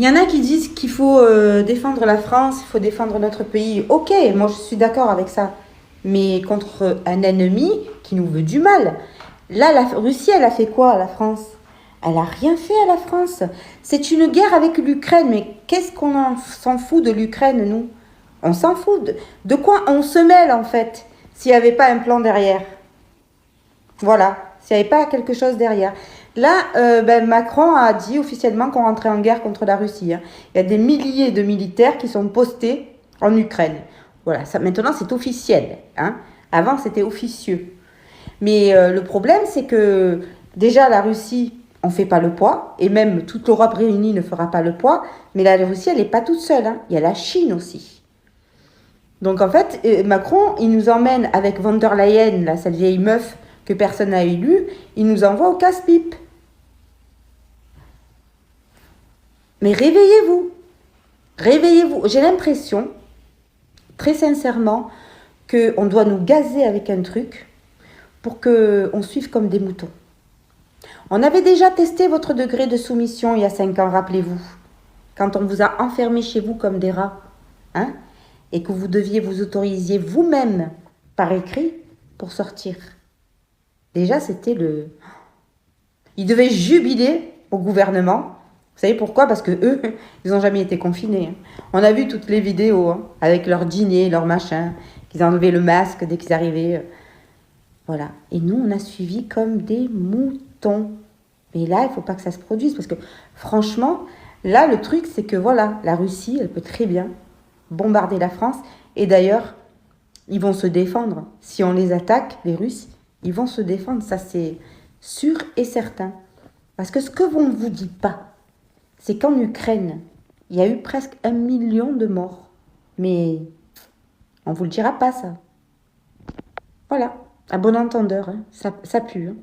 Il y en a qui disent qu'il faut défendre la France, il faut défendre notre pays. Ok, moi je suis d'accord avec ça. Mais contre un ennemi qui nous veut du mal. Là, la Russie, elle a fait quoi à la France? Elle a rien fait à la France. C'est une guerre avec l'Ukraine. Mais qu'est-ce s'en fout de l'Ukraine, nous? On s'en fout. De quoi on se mêle, en fait, s'il n'y avait pas un plan derrière? Voilà, s'il n'y avait pas quelque chose derrière. Là, Macron a dit officiellement qu'on rentrait en guerre contre la Russie. Hein. Il y a des milliers de militaires qui sont postés en Ukraine. Voilà, ça, maintenant c'est officiel. Hein. Avant c'était officieux. Mais le problème c'est que déjà la Russie, on ne fait pas le poids, et même toute l'Europe réunie ne fera pas le poids, mais la Russie elle n'est pas toute seule. Hein. Il y a la Chine aussi. Donc en fait, Macron, il nous emmène avec von der Leyen, là, cette vieille meuf que personne n'a élue, il nous envoie au casse-pipe. Mais réveillez-vous. Réveillez-vous. J'ai l'impression, très sincèrement, qu'on doit nous gazer avec un truc pour qu'on suive comme des moutons. On avait déjà testé votre degré de soumission il y a 5 ans, rappelez-vous. Quand on vous a enfermé chez vous comme des rats. Hein, et que vous deviez vous autoriser vous-même par écrit pour sortir. Déjà, c'était le... Ils devaient jubiler au gouvernement. Vous savez pourquoi? Parce que eux, ils n'ont jamais été confinés. Hein. On a vu toutes les vidéos hein, avec leur dîner, leur machin, qu'ils enlevaient le masque dès qu'ils arrivaient. Voilà. Et nous, on a suivi comme des moutons. Mais là, il ne faut pas que ça se produise parce que franchement, là, le truc, c'est que voilà, la Russie, elle peut très bien bombarder la France. Et d'ailleurs, ils vont se défendre. Si on les attaque, les Russes, ils vont se défendre. Ça, c'est sûr et certain. Parce que ce que on ne vous dit pas, c'est qu'en Ukraine, il y a eu presque 1 million de morts. Mais on ne vous le dira pas, ça. Voilà. À bon entendeur, hein. Ça pue. Hein.